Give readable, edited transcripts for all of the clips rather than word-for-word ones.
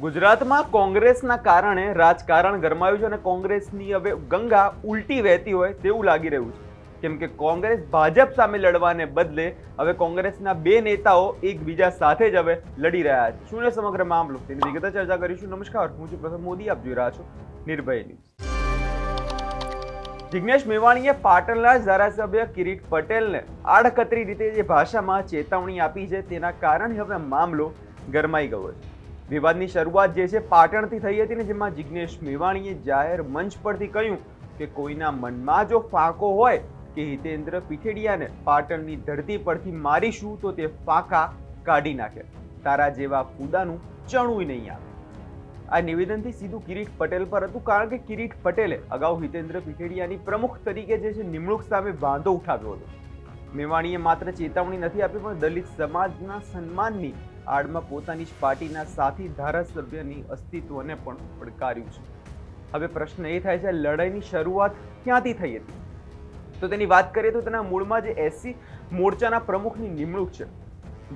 ગુજરાતમાં કોંગ્રેસના કારણે રાજકારણ ગરમાયું છે અને કોંગ્રેસની હવે ગંગા ઉલટી વહેતી હોય તેવું લાગી રહ્યું છે, કેમ કે કોંગ્રેસ ભાજપ સામે લડવાને બદલે હવે કોંગ્રેસના બે નેતાઓ એકબીજા સાથે જ હવે લડી રહ્યા છે. શું છે સમગ્ર મામલો તેની વિગતે ચર્ચા કરીશું. નમસ્કાર, હું છું પ્રથમ મોદી, આપ જોઈ રહ્યા છો નિર્ભય ન્યૂઝ. જિગ્નેશ મેવાણીએ પાટણના ધારાસભ્ય કિરીટ પટેલને આડકતરી રીતે જે ભાષામાં ચેતવણી આપી છે તેના કારણે હવે મામલો ગરમાઈ ગયો છે. વિવાદની શરૂઆત જે છે પાટણથી થઈ હતી ને, જેમાં જિગ્નેશ મેવાણીએ જાહેર મંચ પરથી કહ્યું કે કોઈના મનમાં જો ફાંકો હોય કે હિતેન્દ્ર પીઠેડિયાને પાટણની ધરતી પરથી મારીશું તો તે ફાંકા કાઢી નાખે, તારા જેવા ફૂદાનું ચણું નહીં આવે. આ નિવેદનથી સીધું કિરીટ પટેલ પર હતું, કારણ કે કિરીટ પટેલે અગાઉ હિતેન્દ્ર પીઠેડિયાની પ્રમુખ તરીકે જે છે નિમણૂક સામે વાંધો ઉઠાવ્યો હતો. મેવાણીએ માત્ર ચેતવણી નથી આપી, પણ દલિત સમાજના સન્માનની આડમાં પોતાની જ પાર્ટીના સાથી ધારાસભ્યની અસ્તિત્વને પણ પડકાર્યું છે. હવે પ્રશ્ન એ થાય છે, લડાઈની શરૂઆત ક્યાંથી થઈ હતી? તો તેની વાત કરીએ તો તેના મૂળમાં જે એસસી મોરચાના પ્રમુખની નિમણૂક છે.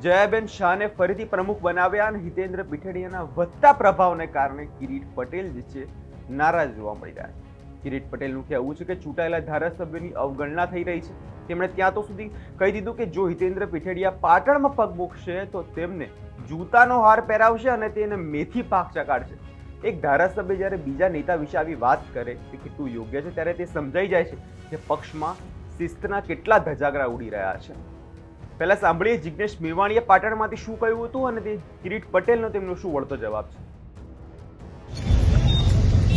જયાબેન શાહને ફરીથી પ્રમુખ બનાવ્યા અને હિતેન્દ્ર પીઠેડિયાના વધતા પ્રભાવને કારણે કિરીટ પટેલ જે છે નારાજ જોવા મળી રહ્યા છે. કિરીટ પટેલનું કહેવું છે કે ચૂંટાયેલા ધારાસભ્યોની અવગણના થઈ રહી છે. તેમણે ત્યાં તો સુધી કહી દીધું કે જો હિતેન્દ્ર પીઠેડિયા પાટણમાં પગ મૂકશે તો તેમને જૂતાનો હાર પહેરાવશે અને તેને મેથી પાક ચકાડશે. એક ધારાસભ્ય જ્યારે બીજા નેતા વિશે આવી વાત કરે તે કેટલું યોગ્ય છે, ત્યારે તે સમજાઈ જાય છે કે પક્ષમાં શિસ્તના કેટલા ધજાગરા ઉડી રહ્યા છે. પહેલા સાંભળીએ જિગ્નેશ મેવાણીએ પાટણમાંથી શું કહ્યું હતું અને તે કિરીટ પટેલનો તેમનો શું વળતો જવાબ છે.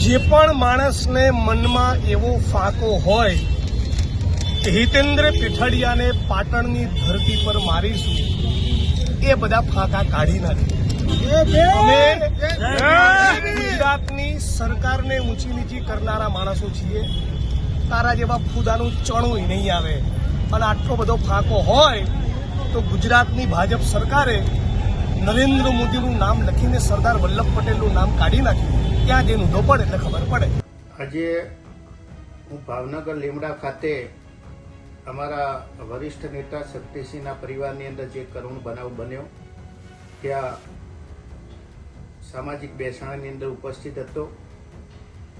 જે પણ માણસને મનમાં એવો ફાંકો હોય કે હિતેન્દ્ર પીઠડિયાને પાટણની ધરતી પર મારીશું, એ બધા ફાંકા કાઢી નાખે. અમે ગુજરાતની સરકારને ઊંચી નીચી કરનારા માણસો છીએ. તારા જેવા ફૂદાનું ચણું નહીં આવે. અને આટલો બધો ફાંકો હોય તો ગુજરાતની ભાજપ સરકારે નરેન્દ્ર મોદીનું નામ લખીને સરદાર વલ્લભ પટેલનું નામ કાઢી નાખ્યું. ત્યાં જેનું ઊંધો પડે એટલે ખબર પડે. આજે હું ભાવનગર લીમડા ખાતે અમારા વરિષ્ઠ નેતા શક્તિસિંહના પરિવારની અંદર જે કરુણ બનાવ બન્યો ત્યાં સામાજિક બેસાણાની અંદર ઉપસ્થિત હતો.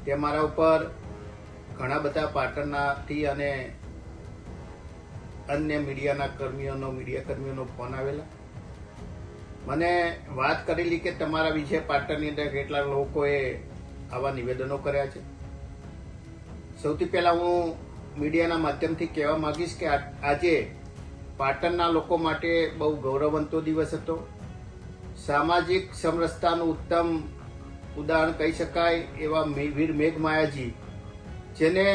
ત્યાં મારા ઉપર ઘણા બધા પાટણનાથી અને અન્ય મીડિયા કર્મીઓનો ફોન આવેલા. મને વાત કરેલી કે તમારા વિશે પાટણની અંદર કેટલાક લોકોએ આવા નિવેદનો કર્યા છે. સૌથી પહેલા હું મીડિયાના માધ્યમથી કહેવા માંગીશ કે આજે પાટણના લોકો માટે બહુ ગૌરવવંતો દિવસ હતો. સામાજિક સમરસતાનું ઉત્તમ ઉદાહરણ કહી શકાય એવા વીર મેઘમાયાજી, જેને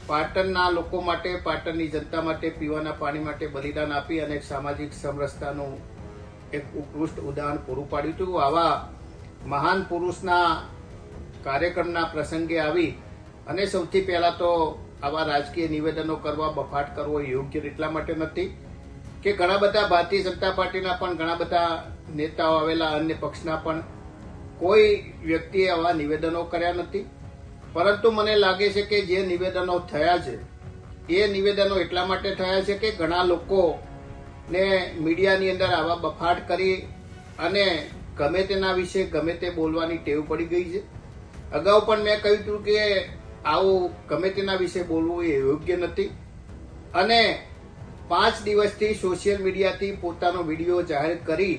પાટણના લોકો માટે, પાટણની જનતા માટે, પીવાના પાણી માટે બલિદાન આપી અને સામાજિક સમરસતાનું એક ઉત્કૃષ્ટ ઉદાહરણ પૂરું પાડ્યું હતું. આવા મહાન પુરુષના કાર્યક્રમના પ્રસંગે આવી અને સૌથી પહેલા તો આવા રાજકીય નિવેદનો કરવા, બફાટ કરવો યોગ્ય એટલા માટે નથી કે ઘણા બધા ભારતીય જનતા પાર્ટીના પણ ઘણા બધા નેતાઓ આવેલા, અન્ય પક્ષના પણ કોઈ વ્યક્તિએ આવા નિવેદનો કર્યા નથી. પરંતુ મને લાગે છે કે જે નિવેદનો થયા છે એ નિવેદનો એટલા માટે થયા છે કે ઘણા લોકો ને મીડિયાની અંદર આવા બફાટ કરી અને ગમે તેના વિશે ગમે તે બોલવાની ટેવ પડી ગઈ છે. અગાઉ પણ મેં કહ્યું હતું કે આવું ગમે તેના વિશે બોલવું એ યોગ્ય નથી. અને 5 દિવસથી સોશિયલ મીડિયાથી પોતાનો વિડીયો જાહેર કરી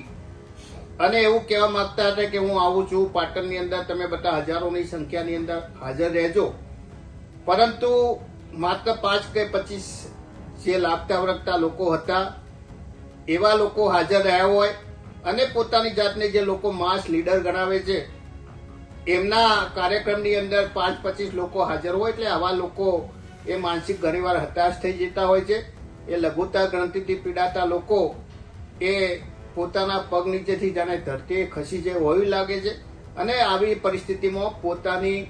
અને એવું કહેવા માંગતા હતા કે હું આવું છું પાટણની અંદર, તમે બધા હજારોની સંખ્યાની અંદર હાજર રહેજો. પરંતુ માત્ર 5 કે 25 જે લાગતા વળગતા લોકો હતા એવા લોકો હાજર રહ્યા હોય અને પોતાની જાતને જે લોકો માસ લીડર ગણાવે છે એમના કાર્યક્રમની અંદર 5-25 લોકો હાજર હોય, એટલે આવા લોકો એ માનસિક ઘણીવાર હતાશ થઈ જતા હોય છે. એ લઘુતા ગ્રંથિથી પીડાતા લોકો એ પોતાના પગ નીચેથી જાણે ધરતી ખસી જાય હોય લાગે છે અને આવી પરિસ્થિતિમાં પોતાની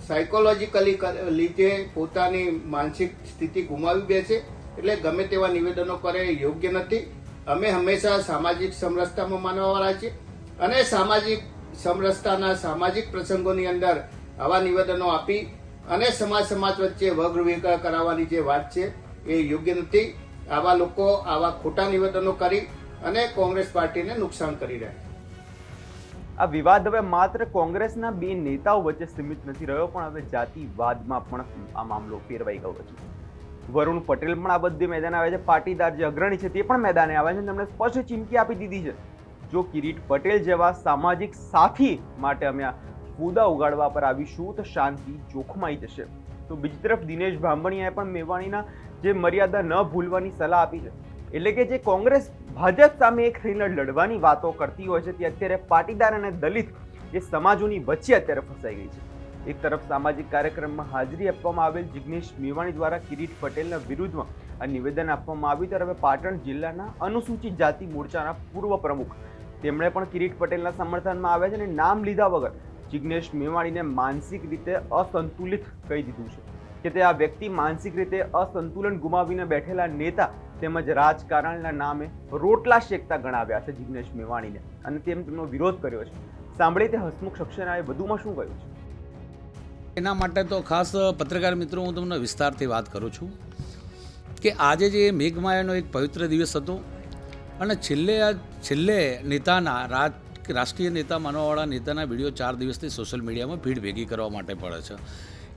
સાયકોલોજીકલી લીધે પોતાની માનસિક સ્થિતિ ગુમાવી દે છે. એટલે ગમે તેવા નિવેદનો કરે એ યોગ્ય નથી. અમે હંમેશા સામાજિક સમરસતામાં માનવાવાળા છીએ અને સામાજિક સમરસતાના સામાજિક પ્રસંગોની અંદર આવા નિવેદનો આપી અને સમાજ વચ્ચે વગવિખર કરાવવાની જે વાત છે એ યોગ્ય નથી. આવા લોકો આવા ખોટા નિવેદનો કરી અને કોંગ્રેસ પાર્ટીને નુકસાન કરી રહ્યા છે. આ વિવાદ હવે માત્ર કોંગ્રેસના બે નેતાઓ વચ્ચે સીમિત નથી રહ્યો, પણ હવે જાતિવાદમાં પણ આ મામલો ફેરવાઈ ગયો છે. વરુણ પટેલ પણ આ બધે મેદાને આવે છે. પાટીદાર જે અગ્રણી છે તે પણ મેદાને આવે છે. તેમણે સ્પષ્ટ ચીમકી આપી દીધી છે, જો કિરીટ પટેલ જેવા સામાજિક સાથી માટે અમે આ ફૂદા ઉગાડવા પર આવીશું તો શાંતિ જોખમાઈ જશે. તો બીજી તરફ દિનેશ બાંભણિયાએ પણ મેવાણીના જે મર્યાદા ન ભૂલવાની સલાહ આપી છે. એટલે કે જે કોંગ્રેસ ભાજપ સામે એક થઈને લડવાની વાતો કરતી હોય છે તે અત્યારે પાટીદાર અને દલિત જે સમાજોની વચ્ચે અત્યારે ફસાઈ ગઈ છે. એક તરફ સામાજિક કાર્યક્રમમાં હાજરી આપવામાં આવેલ જિગ્નેશ મેવાણી દ્વારા કિરીટ પટેલના વિરુદ્ધમાં આ નિવેદન આપવામાં આવ્યું, ત્યારે હવે પાટણ જિલ્લાના અનુસૂચિત જાતિ મોરચાના પૂર્વ પ્રમુખ તેમણે પણ કિરીટ પટેલના સમર્થનમાં આવ્યા છે અને નામ લીધા વગર જિગ્નેશ મેવાણીને માનસિક રીતે અસંતુલિત કહી દીધું છે કે તે આ વ્યક્તિ માનસિક રીતે અસંતુલન ગુમાવીને બેઠેલા નેતા તેમજ રાજકારણના નામે રોટલા શેકતા ગણાવ્યા છે જિગ્નેશ મેવાણીને અને તેમનો વિરોધ કર્યો છે. સાંભળીએ તે હસમુખ સક્સેનાએ વધુમાં શું કહ્યું છે. એના માટે તો ખાસ પત્રકાર મિત્રો હું તમને વિસ્તારથી વાત કરું છું કે આજે જે મેઘમાયાનો એક પવિત્ર દિવસ હતો અને છેલ્લે નેતાના રાષ્ટ્રીય નેતા માનવાવાળા નેતાના વિડીયો 4 દિવસથી સોશિયલ મીડિયામાં ભીડ ભેગી કરવા માટે પડે છે.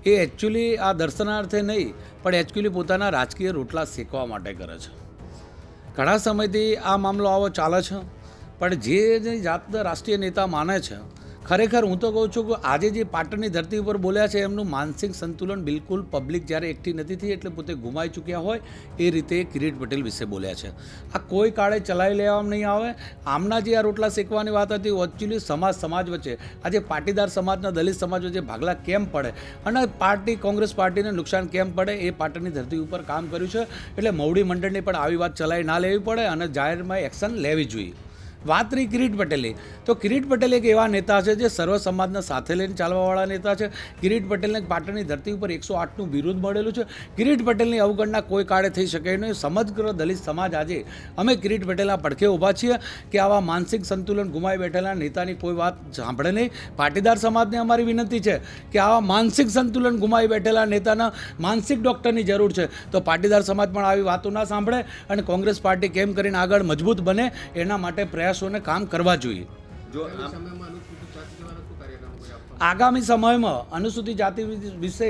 એ એકચ્યુઅલી આ દર્શનાર્થે નહીં પણ એકચ્યુઅલી પોતાના રાજકીય રોટલા શેકવા માટે કરે છે. ઘણા સમયથી આ મામલો આવો ચાલે છે, પણ જે જાતના રાષ્ટ્રીય નેતા માને છે, ખરેખર હું તો કહું છું કે આજે જે પાટણની ધરતી ઉપર બોલ્યા છે એમનું માનસિક સંતુલન બિલકુલ પબ્લિક જ્યારે એકઠી નથી થઈ એટલે પોતે ગુમાઈ ચૂક્યા હોય એ રીતે કિરીટ પટેલ વિશે બોલ્યા છે. આ કોઈ કાળે ચલાવી લેવામાં નહીં આવે. આમના જે આ રોટલા શેકવાની વાત હતી એકચ્યુઅલી સમાજ વચ્ચે આજે પાટીદાર સમાજના દલિત સમાજ વચ્ચે ભાગલા કેમ પડે અને કોંગ્રેસ પાર્ટીને નુકસાન કેમ પડે એ પાટણની ધરતી ઉપર કામ કર્યું છે. એટલે મવડી મંડળની પણ આવી વાત ચલાવી ના લેવી પડે અને જાહેરમાં એક્શન લેવી જોઈએ. વાત રહી કિરીટ પટેલની, તો કિરીટ પટેલ એક એવા નેતા છે જે સર્વ સમાજના સાથે લઈને ચાલવાવાળા નેતા છે. કિરીટ પટેલને પાટણની ધરતી ઉપર 108નું વિરોધ મળેલું છે. કિરીટ પટેલની અવગણના કોઈ કાળે થઈ શકે નહીં. સમગ્ર દલિત સમાજ આજે અમે કિરીટ પટેલના પડખે ઊભા છીએ કે આવા માનસિક સંતુલન ગુમાવી બેઠેલા નેતાની કોઈ વાત સાંભળે નહીં. પાટીદાર સમાજને અમારી વિનંતી છે કે આવા માનસિક સંતુલન ગુમાવી બેઠેલા નેતાના માનસિક ડૉક્ટરની જરૂર છે. તો પાટીદાર સમાજ પણ આવી વાતો ના સાંભળે અને કોંગ્રેસ પાર્ટી કેમ કરીને આગળ મજબૂત બને એના માટે પ્રયાસોને કામ કરવા જોઈએ. આગામી સમયમાં અનુસૂચિત જાતિ વિશે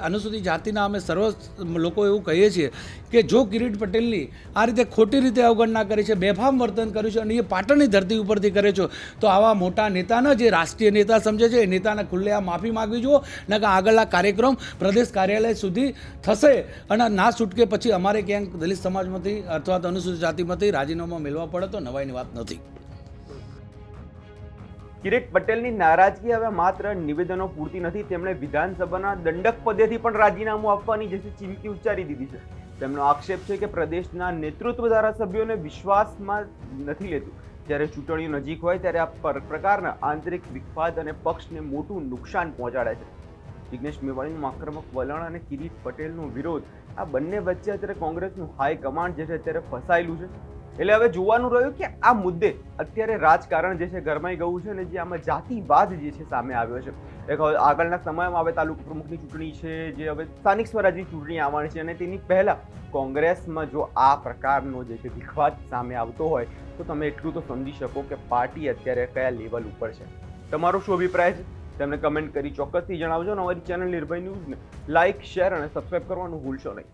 અનુસૂચિત જાતિના અમે સર્વ લોકો એવું કહીએ છીએ કે જો કિરીટ પટેલની આ રીતે ખોટી રીતે અવગણના કરી છે, બેફામ વર્તન કર્યું છે અને એ પાટણની ધરતી ઉપરથી કરે છે, તો આવા મોટા નેતાના જે રાષ્ટ્રીય નેતા સમજે છે એ નેતાને ખુલ્લેઆમ માફી માગવી જોઈએ. ને કે આગળના કાર્યક્રમ પ્રદેશ કાર્યાલય સુધી થશે અને ના છૂટકે પછી અમારે ક્યાંક દલિત સમાજમાંથી અથવા તો અનુસૂચિત જાતિમાંથી રાજીનામા મેળવવા પડે તો નવાઈની વાત નથી. કિરીટ પટેલની નારાજગી હવે માત્ર નિવેદનો પૂરતી નથી. તેમણે વિધાનસભાના દંડક પદેથી પણ રાજીનામું આપવાની જે ચીમકી ઉચ્ચારી દીધી છે. તેમનો આક્ષેપ છે કે પ્રદેશના નેતૃત્વ ધારાસભ્યોને વિશ્વાસમાં નથી લેતું. જ્યારે ચૂંટણીઓ નજીક હોય ત્યારે આ પ્રકારના આંતરિક વિખવાદ અને પક્ષને મોટું નુકસાન પહોંચાડે છે. જિગ્નેશ મેવાણીનું આક્રમક વલણ અને કિરીટ પટેલનો વિરોધ, આ બંને વચ્ચે અત્યારે કોંગ્રેસનું હાઈકમાન્ડ જે છે અત્યારે ફસાયેલું છે. એટલે હવે જોવાનું રહ્યું કે આ મુદ્દે અત્યારે રાજકારણ જે છે ગરમાઈ ગયું છે અને જે આમાં જાતિવાદ જે છે સામે આવ્યો છે. આગળના સમયમાં હવે તાલુકા પ્રમુખની ચૂંટણી છે, જે હવે સ્થાનિક સ્વરાજની ચૂંટણી આવવાની છે અને તેની પહેલા કોંગ્રેસમાં જો આ પ્રકારનો જે છે વિખવાદ સામે આવતો હોય તો તમે એટલું તો સમજી શકો કે પાર્ટી અત્યારે કયા લેવલ ઉપર છે. તમારો શું અભિપ્રાય છે તેમને કમેન્ટ કરી ચોક્કસથી જણાવજો અને અમારી ચેનલ નિર્ભય ન્યૂઝને લાઇક, શેર અને સબસ્ક્રાઇબ કરવાનું ભૂલશો નહીં.